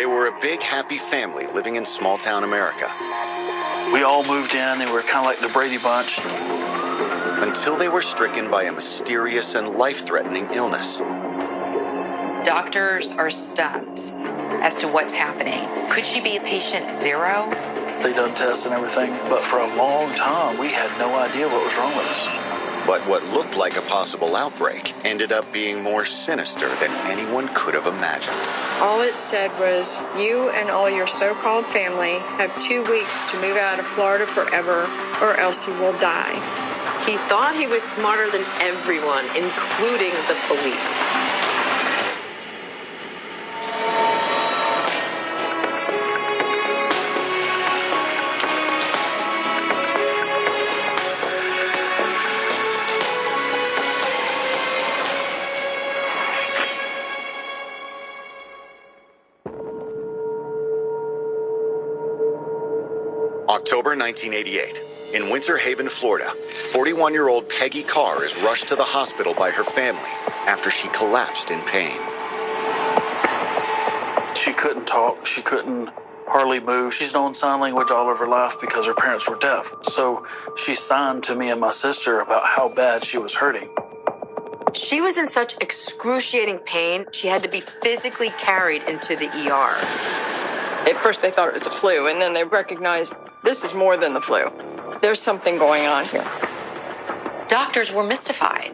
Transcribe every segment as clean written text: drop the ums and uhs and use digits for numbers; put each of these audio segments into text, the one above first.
They were a big, happy family living in small-town America. We all moved in and we were kind of like the Brady Bunch. Until they were stricken by a mysterious and life-threatening illness. Doctors are stumped as to what's happening. Could she be patient 0? They done tests and everything, but for a long time, we had no idea what was wrong with us. But what looked like a possible outbreak ended up being more sinister than anyone could have imagined. All it said was, you and all your so-called family have 2 weeks to move out of Florida forever, or else you will die. He thought he was smarter than everyone, including the police. October 1988. In Winter Haven, Florida, 41-year-old Peggy Carr is rushed to the hospital by her family after she collapsed in pain. She couldn't talk. She couldn't hardly move. She's known sign language all of her life because her parents were deaf. So she signed to me and my sister about how bad she was hurting. She was in such excruciating pain, she had to be physically carried into the ER. At first they thought it was the flu, and then they recognized this is more than the flu. There's something going on here. Doctors were mystified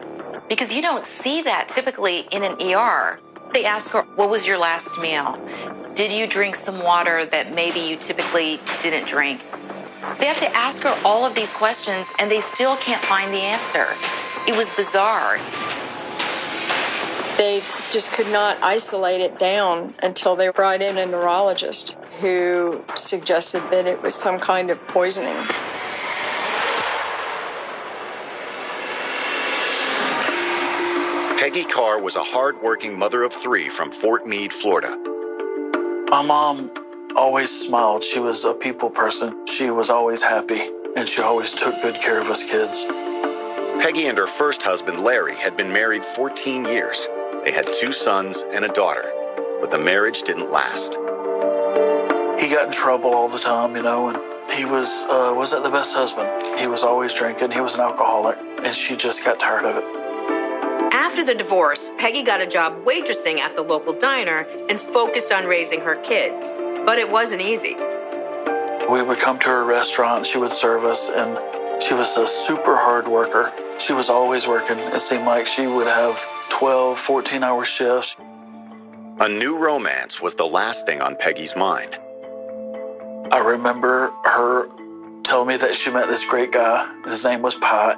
because you don't see that typically in an ER. They ask her, what was your last meal? Did you drink some water that maybe you typically didn't drink? They have to ask her all of these questions and they still can't find the answer. It was bizarre. They just could not isolate it down until they brought in a neurologist who suggested that it was some kind of poisoning. Peggy Carr was a hard-working mother of 3 from Fort Meade, Florida. My mom always smiled. She was a people person. She was always happy, and she always took good care of us kids. Peggy and her first husband, Larry, had been married 14 years. They had 2 sons and a daughter, but the marriage didn't last. He got in trouble all the time, and he wasn't the best husband. He was always drinking. He was an alcoholic, and she just got tired of it. After the divorce, Peggy got a job waitressing at the local diner and focused on raising her kids. But it wasn't easy. We would come to her restaurant, she would serve us, and she was a super hard worker. She was always working. It seemed like she would have 12, 14-hour shifts. A new romance was the last thing on Peggy's mind. I remember her telling me that she met this great guy. His name was Pat.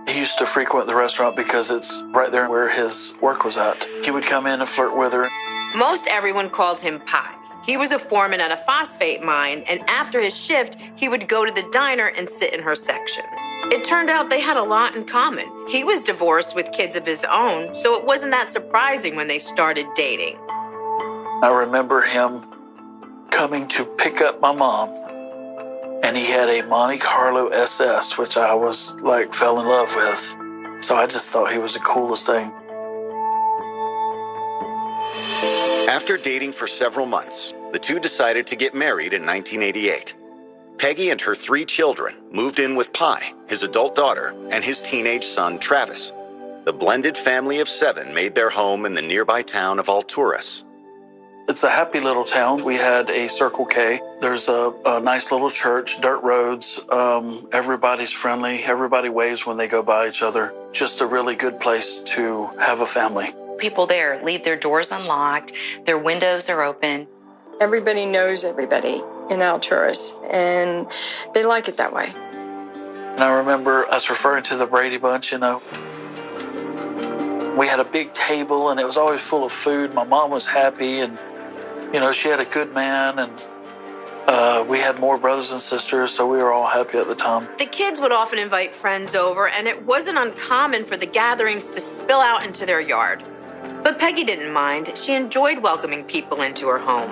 He used to frequent the restaurant because it's right there where his work was at. He would come in and flirt with her. Most everyone called him Pie. He was a foreman at a phosphate mine, and after his shift, he would go to the diner and sit in her section. It turned out they had a lot in common. He was divorced with kids of his own, so it wasn't that surprising when they started dating. I remember him coming to pick up my mom, and he had a Monte Carlo SS, which I fell in love with. So I just thought he was the coolest thing. After dating for several months, the two decided to get married in 1988. Peggy and her 3 children moved in with Pi, his adult daughter, and his teenage son, Travis. The blended family of 7 made their home in the nearby town of Alturas. It's a happy little town. We had a Circle K. There's a nice little church, dirt roads. Everybody's friendly. Everybody waves when they go by each other. Just a really good place to have a family. People there leave their doors unlocked. Their windows are open. Everybody knows everybody in Alturas, and they like it that way. And I remember us referring to the Brady Bunch, We had a big table, and it was always full of food. My mom was happy, and she had a good man, and we had more brothers and sisters, so we were all happy at the time. The kids would often invite friends over, and it wasn't uncommon for the gatherings to spill out into their yard. But Peggy didn't mind. She enjoyed welcoming people into her home.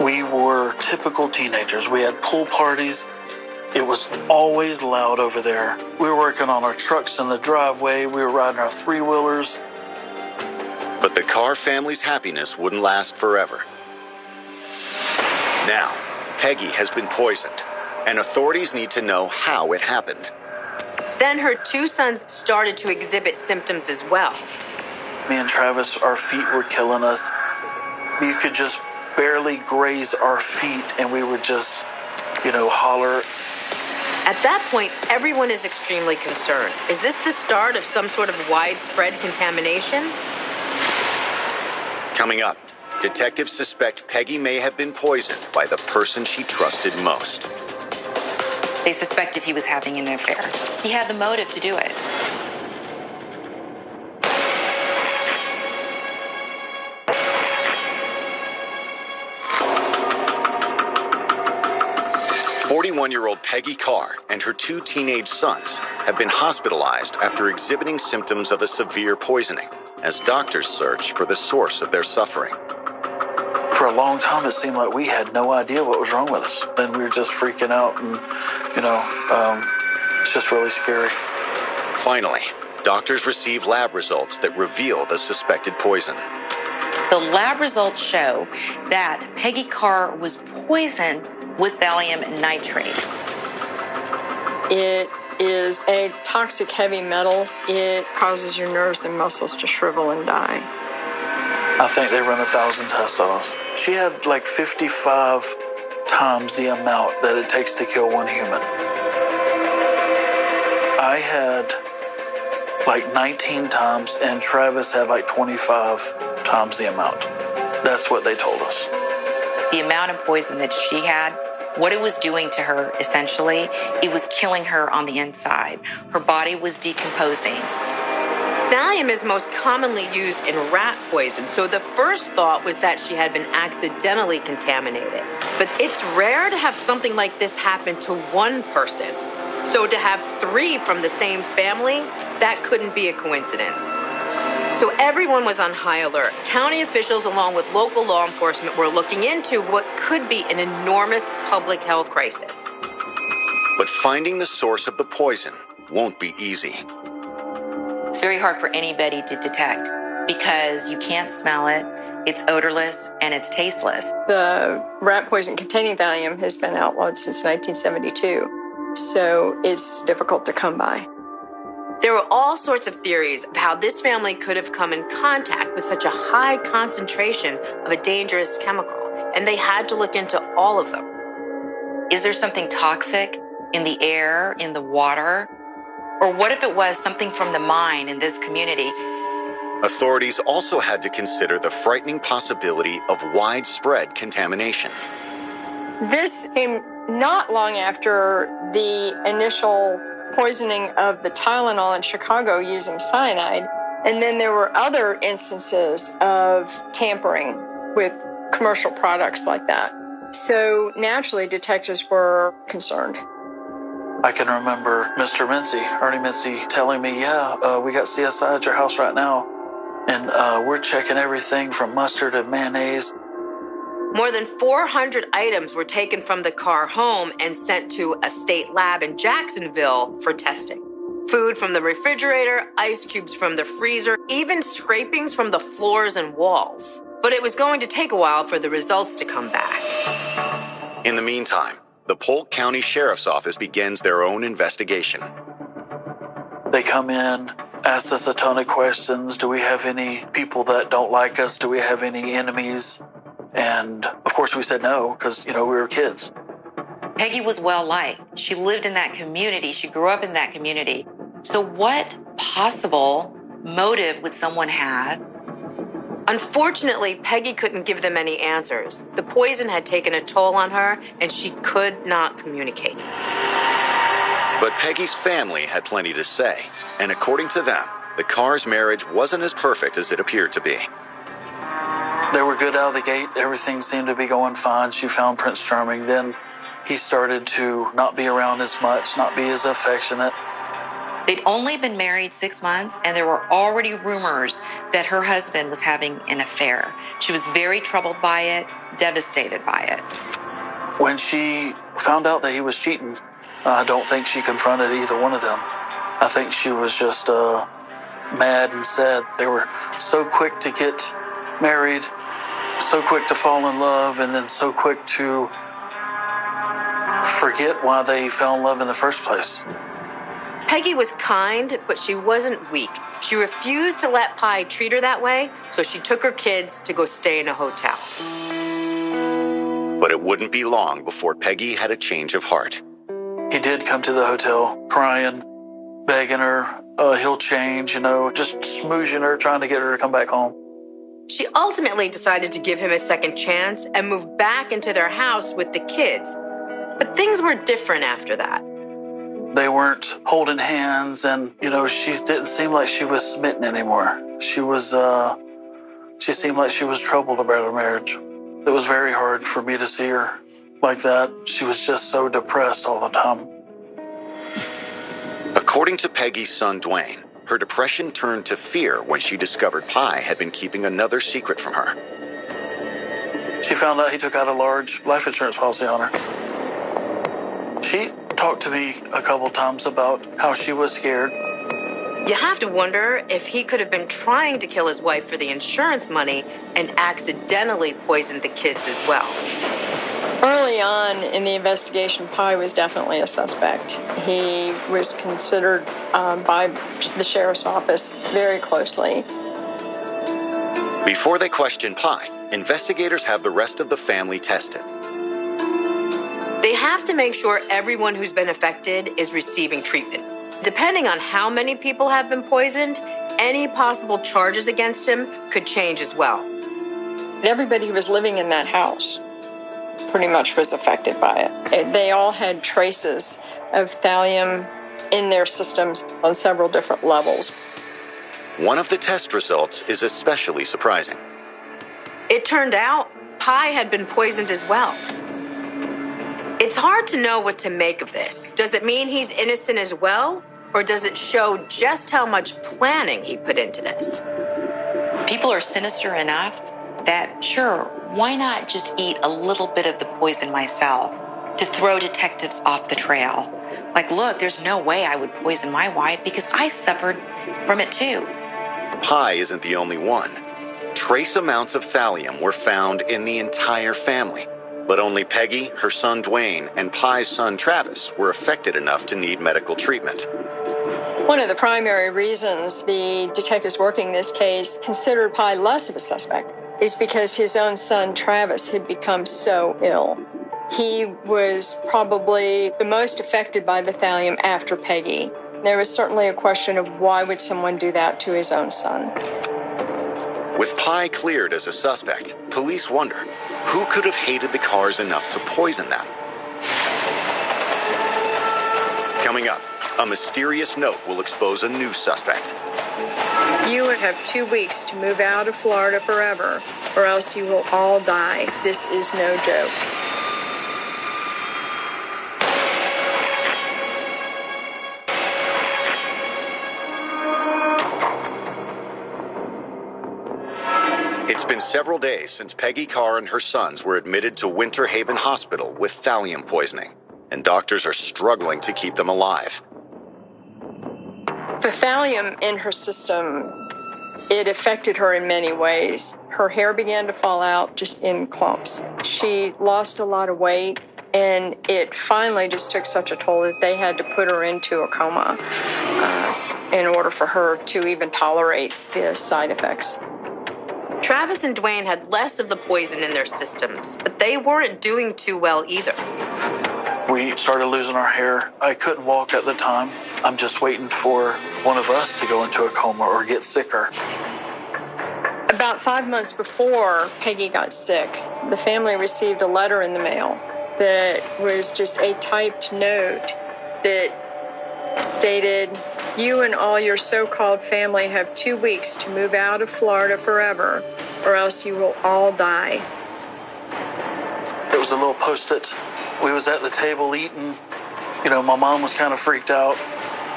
We were typical teenagers. We had pool parties. It was always loud over there. We were working on our trucks in the driveway. We were riding our 3-wheelers. But the Carr family's happiness wouldn't last forever. Now, Peggy has been poisoned, and authorities need to know how it happened. Then her 2 sons started to exhibit symptoms as well. Me and Travis, our feet were killing us. You could just barely graze our feet, and we would just, holler. At that point, everyone is extremely concerned. Is this the start of some sort of widespread contamination? Coming up, detectives suspect Peggy may have been poisoned by the person she trusted most. They suspected he was having an affair. He had the motive to do it. "41-year-old Peggy Carr and her 2 teenage sons have been hospitalized after exhibiting symptoms of a severe poisoning, as doctors search for the source of their suffering. For a long time, it seemed like we had no idea what was wrong with us. And we were just freaking out, and, it's just really scary. Finally, doctors receive lab results that reveal the suspected poison. The lab results show that Peggy Carr was poisoned with thallium nitrate. It is a toxic heavy metal. It causes your nerves and muscles to shrivel and die. I think they run 1,000 tests on us. She had like 55 times the amount that it takes to kill one human. I had like 19 times, and Travis had like 25 times the amount. That's what they told us. The amount of poison that she had, what it was doing to her, essentially, it was killing her on the inside. Her body was decomposing. Thallium is most commonly used in rat poison, so the first thought was that she had been accidentally contaminated. But it's rare to have something like this happen to one person. So to have 3 from the same family, that couldn't be a coincidence. So everyone was on high alert. County officials, along with local law enforcement, were looking into what could be an enormous public health crisis. But finding the source of the poison won't be easy. It's very hard for anybody to detect because you can't smell it, it's odorless, and it's tasteless. The rat poison containing thallium has been outlawed since 1972, so it's difficult to come by. There were all sorts of theories of how this family could have come in contact with such a high concentration of a dangerous chemical, and they had to look into all of them. Is there something toxic in the air, in the water? Or what if it was something from the mine in this community? Authorities also had to consider the frightening possibility of widespread contamination. This came not long after the initial poisoning of the Tylenol in Chicago using cyanide. And then there were other instances of tampering with commercial products like that. So naturally, detectives were concerned. I can remember Mr. Ernie Mincy, telling me, we got CSI at your house right now, and we're checking everything from mustard to mayonnaise. More than 400 items were taken from the Carr home and sent to a state lab in Jacksonville for testing. Food from the refrigerator, ice cubes from the freezer, even scrapings from the floors and walls. But it was going to take a while for the results to come back. In the meantime, the Polk County Sheriff's Office begins their own investigation. They come in, ask us a ton of questions. Do we have any people that don't like us? Do we have any enemies? And of course we said no, because, we were kids. Peggy was well liked. She lived in that community. She grew up in that community. So what possible motive would someone have? Unfortunately, Peggy couldn't give them any answers. The poison had taken a toll on her, and she could not communicate. But Peggy's family had plenty to say, and according to them, the Carr's marriage wasn't as perfect as it appeared to be. They were good out of the gate. Everything seemed to be going fine. She found Prince Charming. Then he started to not be around as much, not be as affectionate. They'd only been married 6 months, and there were already rumors that her husband was having an affair. She was very troubled by it, devastated by it. When she found out that he was cheating, I don't think she confronted either one of them. I think she was just mad and sad. They were so quick to get married, so quick to fall in love, and then so quick to forget why they fell in love in the first place. Peggy was kind, but she wasn't weak. She refused to let Pi treat her that way, so she took her kids to go stay in a hotel. But it wouldn't be long before Peggy had a change of heart. He did come to the hotel crying, begging her, he'll change, just smoozing her, trying to get her to come back home. She ultimately decided to give him a second chance and move back into their house with the kids. But things were different after that. They weren't holding hands, and, she didn't seem like she was smitten anymore. She seemed like she was troubled about her marriage. It was very hard for me to see her like that. She was just so depressed all the time. According to Peggy's son, Dwayne, her depression turned to fear when she discovered Pi had been keeping another secret from her. She found out he took out a large life insurance policy on her. She talked to me a couple times about how she was scared. You have to wonder if he could have been trying to kill his wife for the insurance money and accidentally poisoned the kids as well. Early on in the investigation, Pi was definitely a suspect. He was considered by the sheriff's office very closely. Before they question Pi, investigators have the rest of the family tested. They have to make sure everyone who's been affected is receiving treatment. Depending on how many people have been poisoned, any possible charges against him could change as well. Everybody who was living in that house pretty much was affected by it. They all had traces of thallium in their systems on several different levels. One of the test results is especially surprising. It turned out Pi had been poisoned as well. It's hard to know what to make of this. Does it mean he's innocent as well? Or does it show just how much planning he put into this? People are sinister enough that, sure, why not just eat a little bit of the poison myself to throw detectives off the trail? Like, look, there's no way I would poison my wife because I suffered from it too. Pi isn't the only one. Trace amounts of thallium were found in the entire family. But only Peggy, her son Dwayne, and Pi's son Travis were affected enough to need medical treatment. One of the primary reasons the detectives working this case considered Pi less of a suspect is because his own son Travis had become so ill. He was probably the most affected by the thallium after Peggy. There was certainly a question of why would someone do that to his own son. With Pi cleared as a suspect, police wonder who could have hated the cars enough to poison them. Coming up, a mysterious note will expose a new suspect. You would have 2 weeks to move out of Florida forever, or else you will all die. This is no joke. It's been several days since Peggy Carr and her sons were admitted to Winter Haven Hospital with thallium poisoning, and doctors are struggling to keep them alive. The thallium in her system, it affected her in many ways. Her hair began to fall out just in clumps. She lost a lot of weight, and it finally just took such a toll that they had to put her into a coma in order for her to even tolerate the side effects. Travis and Dwayne had less of the poison in their systems, but they weren't doing too well either. We started losing our hair. I couldn't walk at the time. I'm just waiting for one of us to go into a coma or get sicker. About 5 months before Peggy got sick, the family received a letter in the mail that was just a typed note that stated, "You and all your so-called family have 2 weeks to move out of Florida forever, or else you will all die." It was a little post-it. We was at the table eating. My mom was kind of freaked out.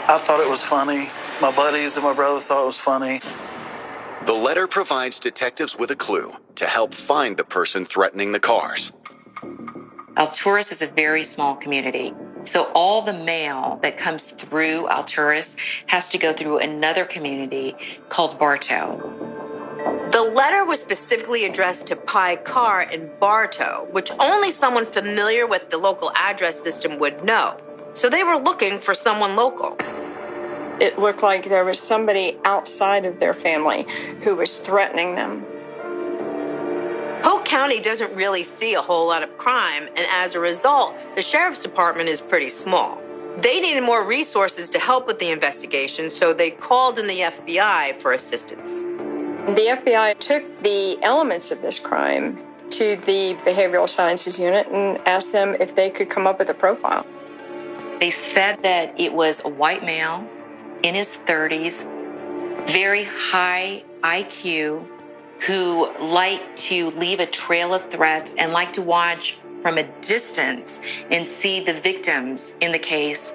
I thought it was funny. My buddies and my brother thought it was funny. The letter provides detectives with a clue to help find the person threatening the cars. Alturas is a very small community. So all the mail that comes through Alturas has to go through another community called Bartow. The letter was specifically addressed to Pi Carr in Bartow, which only someone familiar with the local address system would know. So they were looking for someone local. It looked like there was somebody outside of their family who was threatening them. Polk County doesn't really see a whole lot of crime, and as a result, the sheriff's department is pretty small. They needed more resources to help with the investigation, so they called in the FBI for assistance. The FBI took the elements of this crime to the behavioral sciences unit and asked them if they could come up with a profile. They said that it was a white male in his 30s, very high IQ, who liked to leave a trail of threats and liked to watch from a distance and see the victims in the case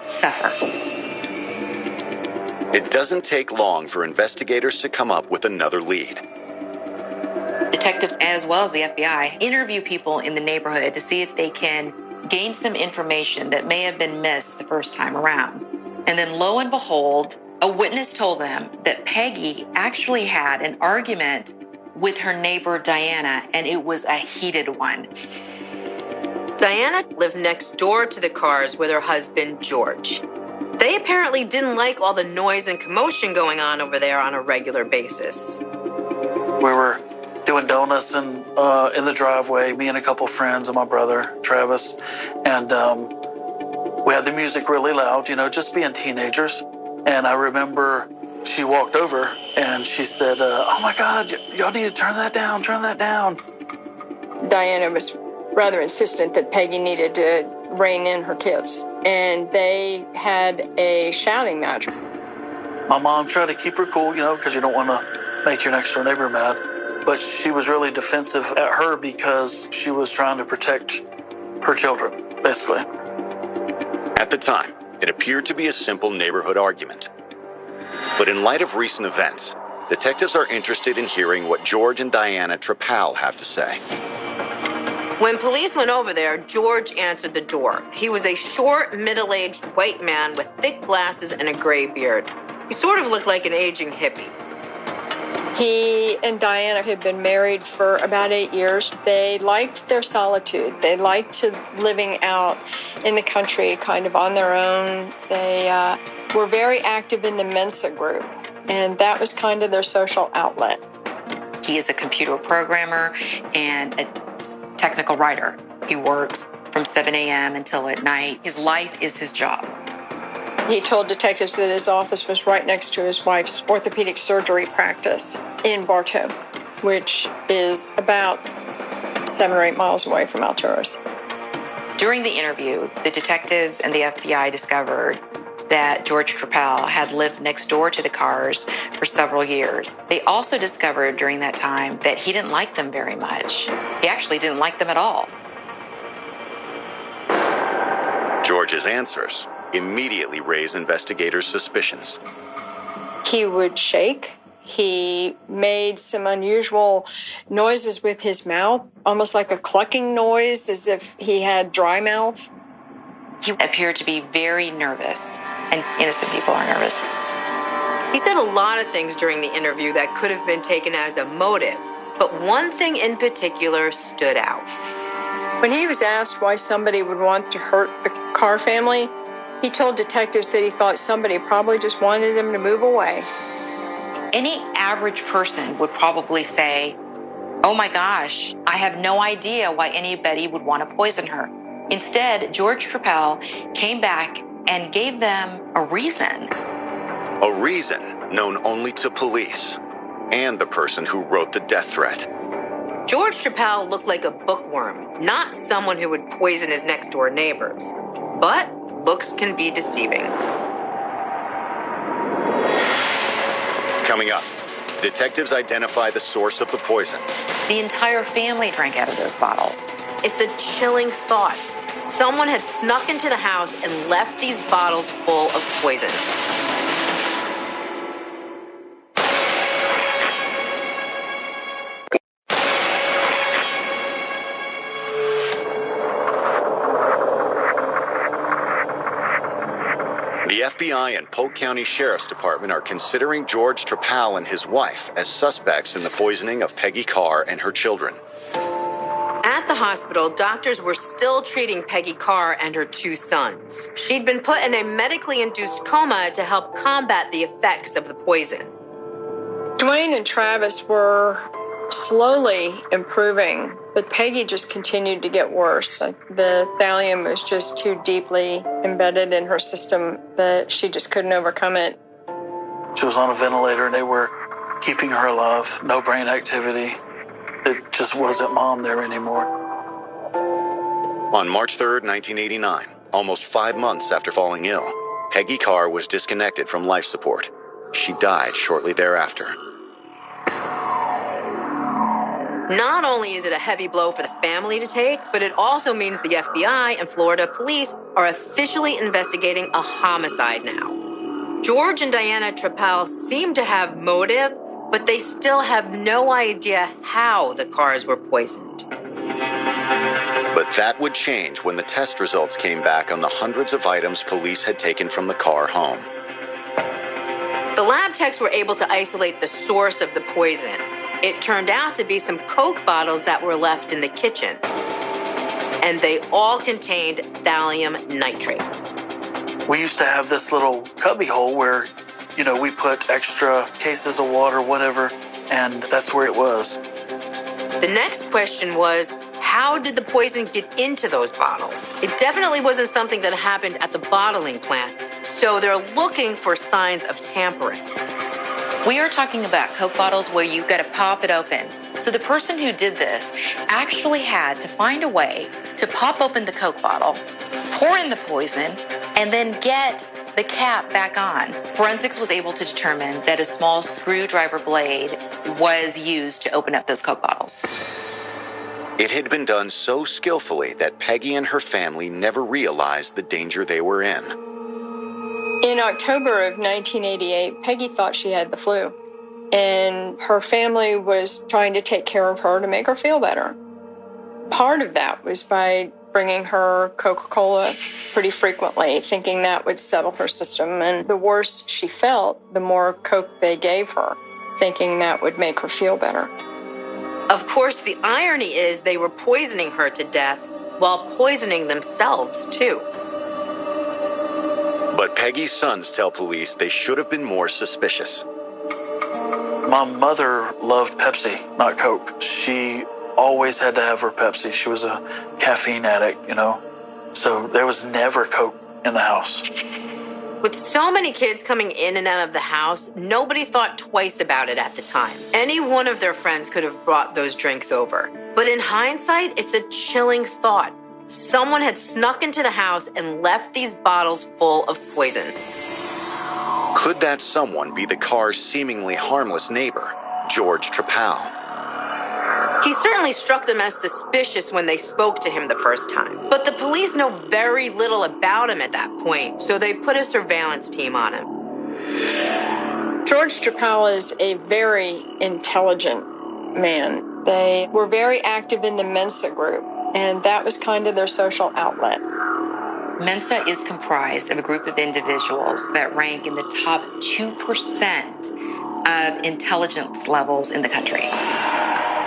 suffer. It doesn't take long for investigators to come up with another lead. Detectives, as well as the FBI, interview people in the neighborhood to see if they can gain some information that may have been missed the first time around. And then lo and behold, a witness told them that Peggy actually had an argument with her neighbor Diana, and it was a heated one. Diana lived next door to the Carrs with her husband, George. They apparently didn't like all the noise and commotion going on over there on a regular basis. We were doing donuts in the driveway, me and a couple friends and my brother, Travis. And we had the music really loud, just being teenagers. And I remember she walked over and she said, oh my God, y'all need to turn that down. Diana was rather insistent that Peggy needed to rein in her kids. And they had a shouting match. My mom tried to keep her cool, because you don't want to make your next door neighbor mad. But she was really defensive at her because she was trying to protect her children, basically. At the time, it appeared to be a simple neighborhood argument. But in light of recent events, detectives are interested in hearing what George and Diana Trapal have to say. When police went over there, George answered the door. He was a short, middle-aged white man with thick glasses and a gray beard. He sort of looked like an aging hippie. He and Diana had been married for about 8 years. They liked their solitude. They liked living out in the country, kind of on their own. They were very active in the Mensa group, and that was kind of their social outlet. He is a computer programmer and a technical writer. He works from 7 a.m. until at night. His life is his job. He told detectives that his office was right next to his wife's orthopedic surgery practice in Bartow, which is about 7 or 8 miles away from Alturas. During the interview, the detectives and the FBI discovered that George Trapal had lived next door to the Carrs for several years. They also discovered during that time that he didn't like them very much. He actually didn't like them at all. George's answers immediately raised investigators' suspicions. He would shake. He made some unusual noises with his mouth, almost like a clucking noise, as if he had dry mouth. He appeared to be very nervous, and innocent people are nervous. He said a lot of things during the interview that could have been taken as a motive, but one thing in particular stood out. When he was asked why somebody would want to hurt the Carr family, he told detectives that he thought somebody probably just wanted them to move away. Any average person would probably say, oh my gosh, I have no idea why anybody would want to poison her. Instead, George Trapal came back and gave them a reason. A reason known only to police and the person who wrote the death threat. George Trapal looked like a bookworm, not someone who would poison his next-door neighbors. But looks can be deceiving. Coming up, detectives identify the source of the poison. The entire family drank out of those bottles. It's a chilling thought. Someone had snuck into the house and left these bottles full of poison. The FBI and Polk County Sheriff's Department are considering George Trepal and his wife as suspects in the poisoning of Peggy Carr and her children. At the hospital, doctors were still treating Peggy Carr and her 2 sons. She'd been put in a medically induced coma to help combat the effects of the poison. Dwayne and Travis were slowly improving, but Peggy just continued to get worse. The thallium was just too deeply embedded in her system that she just couldn't overcome it. She was on a ventilator and they were keeping her alive. No brain activity. It just wasn't Mom there anymore. On March 3rd, 1989, almost 5 months after falling ill, Peggy Carr was disconnected from life support. She died shortly thereafter. Not only is it a heavy blow for the family to take, but it also means the FBI and Florida police are officially investigating a homicide now. George and Diana Trepal seem to have motive, but they still have no idea how the cars were poisoned. But that would change when the test results came back on the hundreds of items police had taken from the Carr home. The lab techs were able to isolate the source of the poison. It turned out to be some Coke bottles that were left in the kitchen. And they all contained thallium nitrate. We used to have this little cubby hole where, we put extra cases of water, whatever, and that's where it was. The next question was, how did the poison get into those bottles? It definitely wasn't something that happened at the bottling plant, so they're looking for signs of tampering. We are talking about Coke bottles where you've got to pop it open. So the person who did this actually had to find a way to pop open the Coke bottle, pour in the poison, and then get the cap back on. Forensics was able to determine that a small screwdriver blade was used to open up those Coke bottles. It had been done so skillfully that Peggy and her family never realized the danger they were in. In October of 1988, Peggy thought she had the flu, and her family was trying to take care of her to make her feel better. Part of that was by bringing her Coca-Cola pretty frequently, thinking that would settle her system. And the worse she felt, the more Coke they gave her, thinking that would make her feel better. Of course, the irony is they were poisoning her to death while poisoning themselves, too. But Peggy's sons tell police they should have been more suspicious. My mother loved Pepsi, not Coke. She always had to have her Pepsi. She was a caffeine addict, So there was never Coke in the house. With so many kids coming in and out of the house, nobody thought twice about it at the time. Any one of their friends could have brought those drinks over. But in hindsight, it's a chilling thought. Someone had snuck into the house and left these bottles full of poison. Could that someone be the Carr's seemingly harmless neighbor, George Trepal? He certainly struck them as suspicious when they spoke to him the first time. But the police know very little about him at that point, so they put a surveillance team on him. George Trepal is a very intelligent man. They were very active in the Mensa group, and that was kind of their social outlet. Mensa is comprised of a group of individuals that rank in the top 2% of intelligence levels in the country.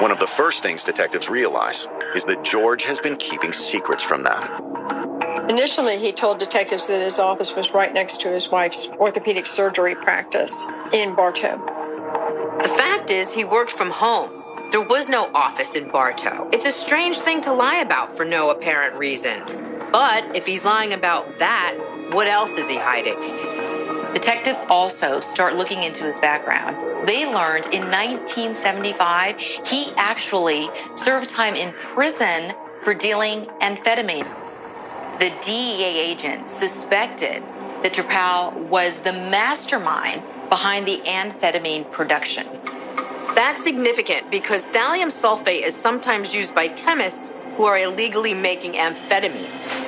One of the first things detectives realize is that George has been keeping secrets from them. Initially, he told detectives that his office was right next to his wife's orthopedic surgery practice in Bartow. The fact is, he worked from home. There was no office in Bartow. It's a strange thing to lie about for no apparent reason. But if he's lying about that, what else is he hiding? Detectives also start looking into his background. They learned in 1975, he actually served time in prison for dealing amphetamine. The DEA agent suspected that Trepal was the mastermind behind the amphetamine production. That's significant because thallium sulfate is sometimes used by chemists who are illegally making amphetamines.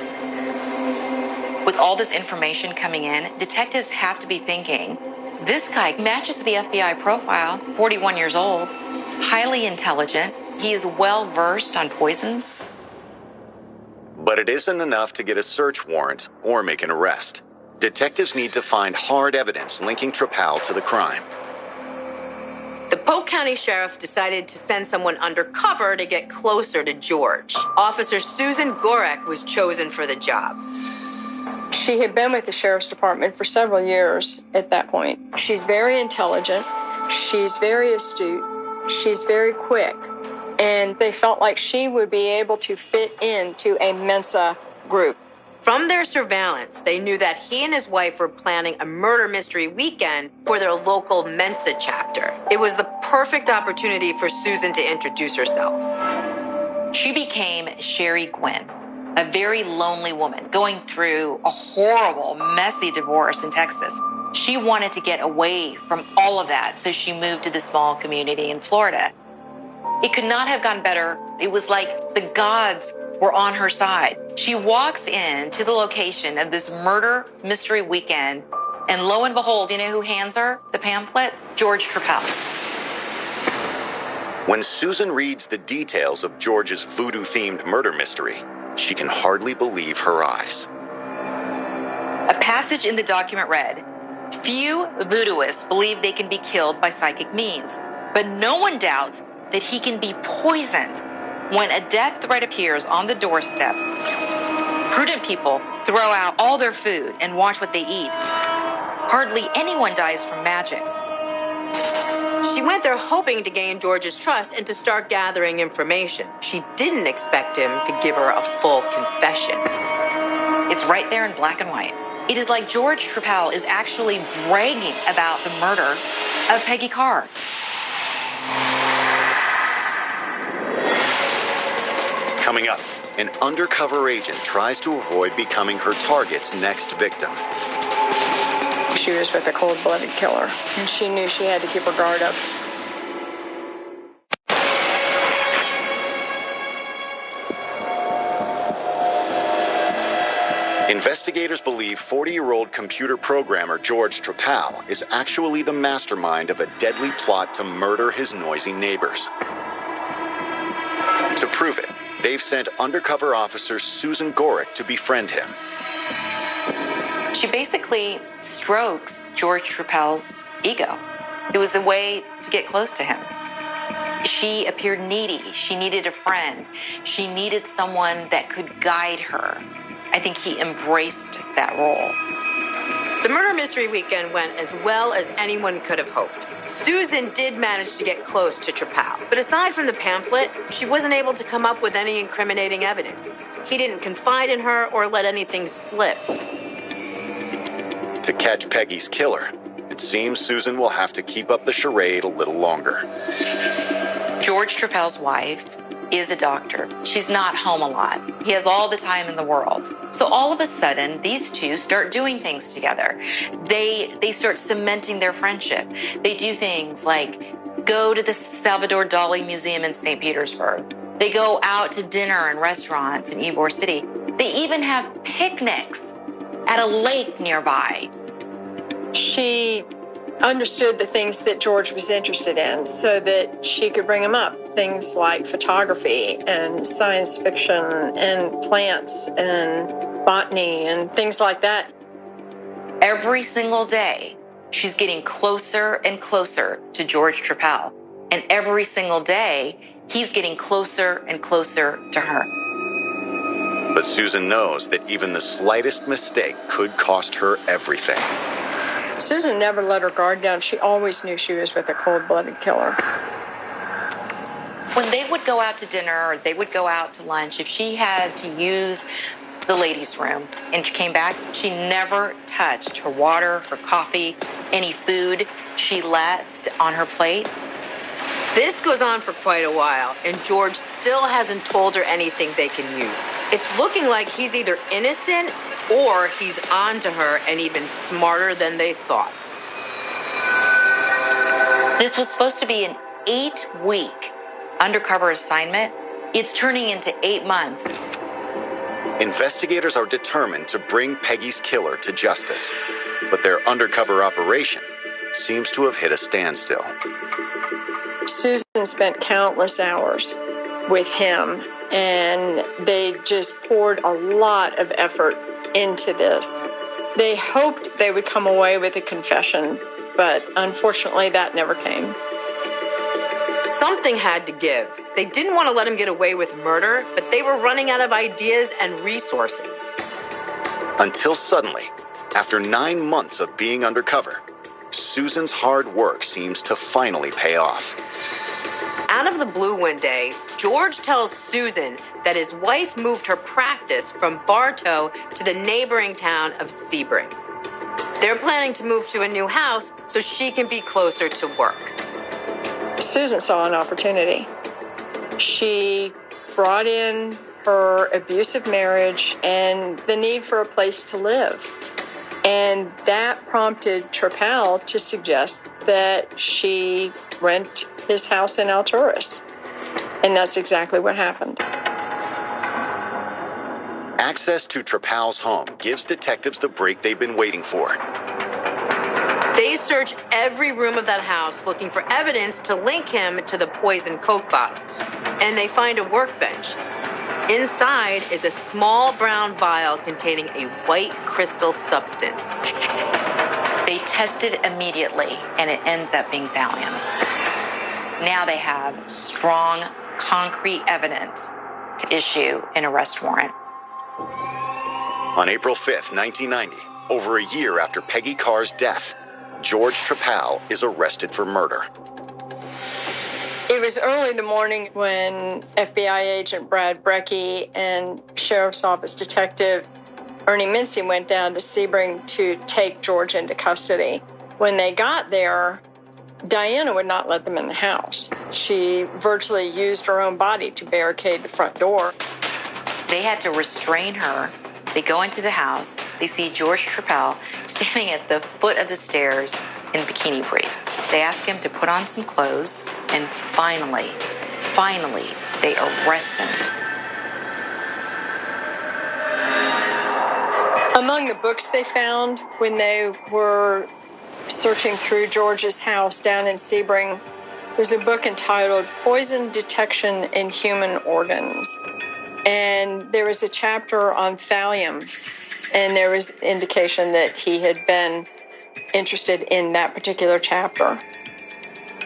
With all this information coming in, detectives have to be thinking, this guy matches the FBI profile, 41 years old, highly intelligent, he is well-versed on poisons. But it isn't enough to get a search warrant or make an arrest. Detectives need to find hard evidence linking Trepal to the crime. The Polk County Sheriff decided to send someone undercover to get closer to George. Officer Susan Gorek was chosen for the job. She had been with the Sheriff's Department for several years at that point. She's very intelligent. She's very astute. She's very quick. And they felt like she would be able to fit into a Mensa group. From their surveillance, they knew that he and his wife were planning a murder mystery weekend for their local Mensa chapter. It was the perfect opportunity for Susan to introduce herself. She became Sherry Gwynn, a very lonely woman going through a horrible, messy divorce in Texas. She wanted to get away from all of that, so she moved to the small community in Florida. It could not have gone better. It was like the gods were on her side. She walks into the location of this murder mystery weekend, and lo and behold, you know who hands her the pamphlet? George Trepal. When Susan reads the details of George's voodoo-themed murder mystery, she can hardly believe her eyes. A passage in the document read, "Few voodooists believe they can be killed by psychic means, but no one doubts that he can be poisoned. When a death threat appears on the doorstep, prudent people throw out all their food and watch what they eat. Hardly anyone dies from magic." She went there hoping to gain George's trust and to start gathering information. She didn't expect him to give her a full confession. It's right there in black and white. It is like George Trepal is actually bragging about the murder of Peggy Carr. Coming up, an undercover agent tries to avoid becoming her target's next victim. She was with a cold-blooded killer, and she knew she had to keep her guard up. Investigators believe 40-year-old computer programmer George Trepal is actually the mastermind of a deadly plot to murder his noisy neighbors. To prove it, they've sent undercover officer Susan Gorek to befriend him. She basically strokes George Trepal's ego. It was a way to get close to him. She appeared needy. She needed a friend. She needed someone that could guide her. I think he embraced that role. The murder mystery weekend went as well as anyone could have hoped. Susan did manage to get close to Trepal, but aside from the pamphlet, she wasn't able to come up with any incriminating evidence. He didn't confide in her or let anything slip. To catch Peggy's killer, it seems Susan will have to keep up the charade a little longer. George Trepal's wife is a doctor. She's not home a lot. He has all the time in the world. So all of a sudden, these two start doing things together. They start cementing their friendship. They do things like go to the Salvador Dali Museum in St. Petersburg. They go out to dinner in restaurants in Ybor City. They even have picnics at a lake nearby. She understood the things that George was interested in so that she could bring him up. Things like photography and science fiction and plants and botany and things like that. Every single day, she's getting closer and closer to George Trepal. And every single day, he's getting closer and closer to her. But Susan knows that even the slightest mistake could cost her everything. Susan never let her guard down. She always knew she was with a cold-blooded killer. When they would go out to dinner or they would go out to lunch, if she had to use the ladies' room and she came back, she never touched her water, her coffee, any food she left on her plate. This goes on for quite a while, and George still hasn't told her anything they can use. It's looking like he's either innocent or he's on to her and even smarter than they thought. This was supposed to be an 8-week undercover assignment. It's turning into 8 months. Investigators are determined to bring Peggy's killer to justice, but their undercover operation seems to have hit a standstill. Susan spent countless hours with him, and they just poured a lot of effort into this. They hoped they would come away with a confession, but unfortunately that never came. Something had to give. They didn't want to let him get away with murder, but they were running out of ideas and resources. Until suddenly, after 9 months of being undercover, Susan's hard work seems to finally pay off. Out of the blue one day, George tells Susan that his wife moved her practice from Bartow to the neighboring town of Sebring. They're planning to move to a new house so she can be closer to work. Susan saw an opportunity. She brought in her abusive marriage and the need for a place to live. And that prompted Trepal to suggest that she rent his house in Alturas. And that's exactly what happened. Access to Trepal's home gives detectives the break they've been waiting for. They search every room of that house looking for evidence to link him to the poisoned Coke bottles. And they find a workbench. Inside is a small brown vial containing a white crystal substance. They test it immediately, and it ends up being thallium. Now they have strong, concrete evidence to issue an arrest warrant. On April 5th, 1990, over a year after Peggy Carr's death, George Trepal is arrested for murder. It was early in the morning when FBI agent Brad Brecky and Sheriff's Office Detective Ernie Mincy went down to Sebring to take George into custody. When they got there, Diana would not let them in the house. She virtually used her own body to barricade the front door. They had to restrain her. They go into the house. They see George Trepal standing at the foot of the stairs in bikini briefs. They ask him to put on some clothes, and finally, they arrest him. Among the books they found when they were searching through George's house down in Sebring was a book entitled Poison Detection in Human Organs. And there was a chapter on thallium, and there was indication that he had been interested in that particular chapter.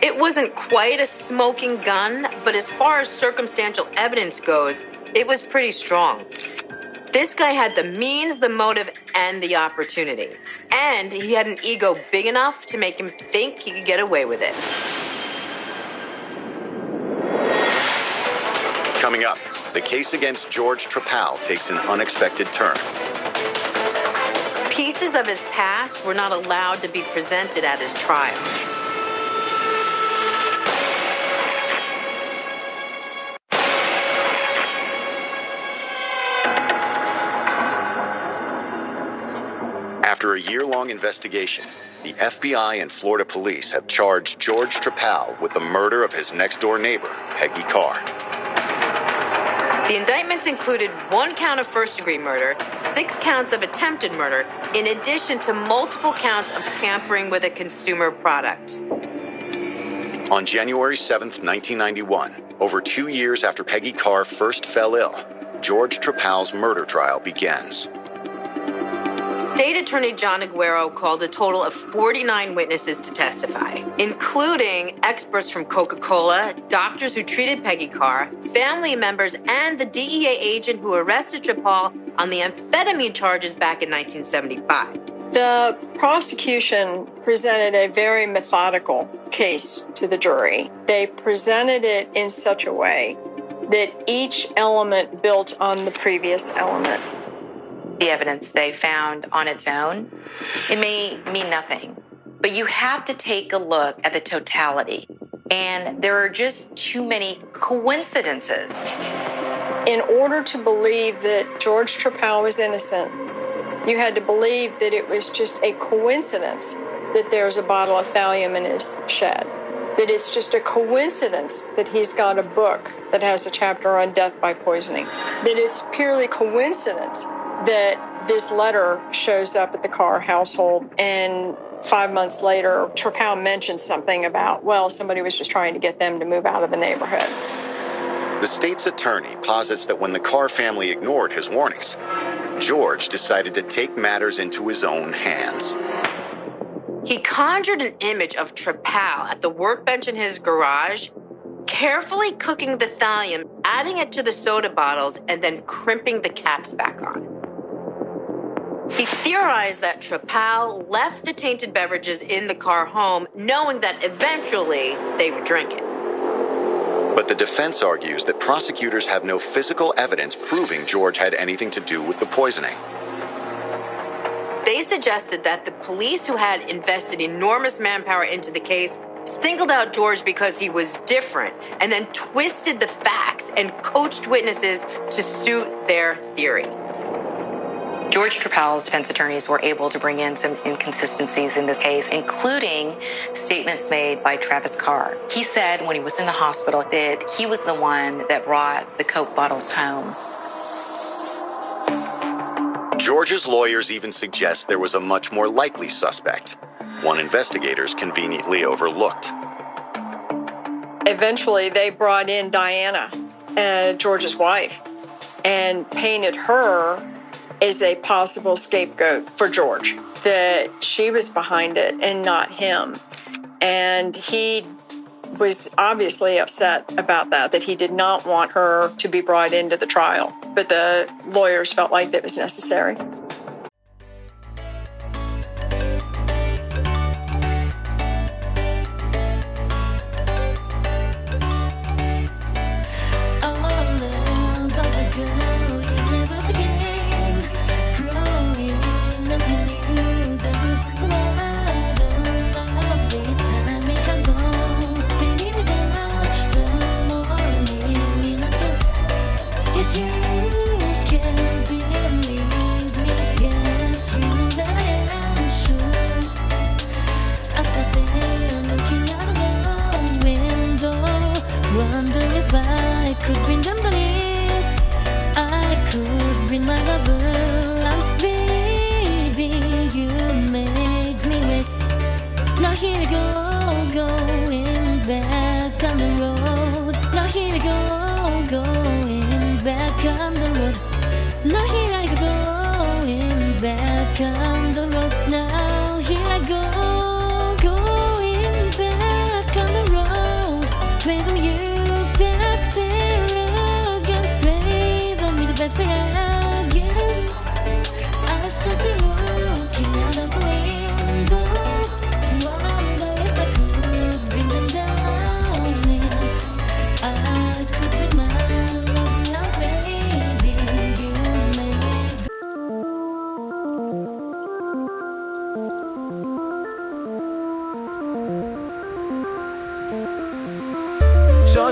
It wasn't quite a smoking gun, but as far as circumstantial evidence goes, it was pretty strong. This guy had the means, the motive, and the opportunity. And he had an ego big enough to make him think he could get away with it. Coming up, the case against George Trepal takes an unexpected turn. Pieces of his past were not allowed to be presented at his trial. After a year-long investigation, the FBI and Florida police have charged George Trepal with the murder of his next-door neighbor, Peggy Carr. The indictments included 1 count of first-degree murder, 6 counts of attempted murder, in addition to multiple counts of tampering with a consumer product. On January 7th, 1991, over 2 years after Peggy Carr first fell ill, George Trepal's murder trial begins. State Attorney John Aguero called a total of 49 witnesses to testify, including experts from Coca-Cola, doctors who treated Peggy Carr, family members, and the DEA agent who arrested Trepal on the amphetamine charges back in 1975. The prosecution presented a very methodical case to the jury. They presented it in such a way that each element built on the previous element. The evidence they found on its own, it may mean nothing, but you have to take a look at the totality. And there are just too many coincidences. In order to believe that George Trepal was innocent, you had to believe that it was just a coincidence that there's a bottle of thallium in his shed. That it's just a coincidence that he's got a book that has a chapter on death by poisoning. That it's purely coincidence that this letter shows up at the Carr household, and 5 months later, Trepal mentions something about, well, somebody was just trying to get them to move out of the neighborhood. The state's attorney posits that when the Carr family ignored his warnings, George decided to take matters into his own hands. He conjured an image of Tripal at the workbench in his garage, carefully cooking the thallium, adding it to the soda bottles, and then crimping the caps back on. He theorized that Tripal left the tainted beverages in the car home, knowing that eventually they would drink it. But the defense argues that prosecutors have no physical evidence proving George had anything to do with the poisoning. They suggested that the police, who had invested enormous manpower into the case, singled out George because he was different, and then twisted the facts and coached witnesses to suit their theory. George Tripal's defense attorneys were able to bring in some inconsistencies in this case, including statements made by Travis Carr. He said when he was in the hospital that he was the one that brought the Coke bottles home. George's lawyers even suggest there was a much more likely suspect, one investigators conveniently overlooked. Eventually, they brought in Diana, George's wife, and painted her as a possible scapegoat for George, that she was behind it and not him. And he was obviously upset about that he did not want her to be brought into the trial. But the lawyers felt like that was necessary.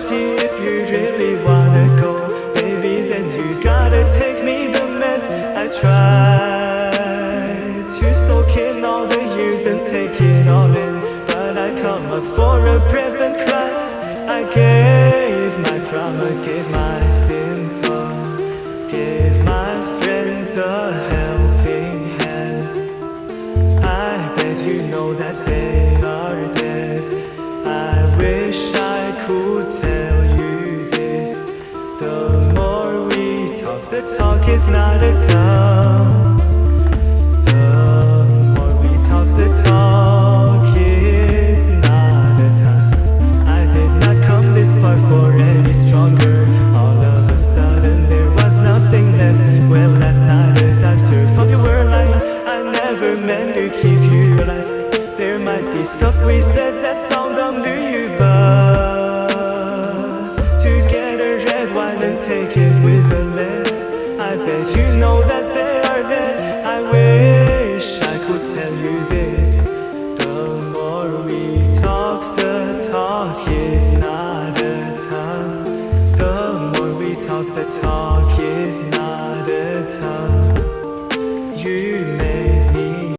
If you really wanna go, baby, then you gotta take me the mess. I tried to soak in all the years and take it all in, but I come up for a breath and cry. I gave my drama, gave my simple, gave my friends a helping hand. I bet you know that they are dead. I wish I could tell you this. The more we talk, the talk is not a tongue. The more we talk, the talk is not a tongue. I did not come this far for any stronger. All of a sudden there was nothing left. Well, last night a doctor thought you were lying. I never meant to keep you alive. There might be stuff we said that sound dumb to you, but to get a red wine and take it with a lid, I bet you know that they are dead. I wish I could tell you this. The more we talk, the talk is not a tongue. The more we talk, the talk is not a tongue. You may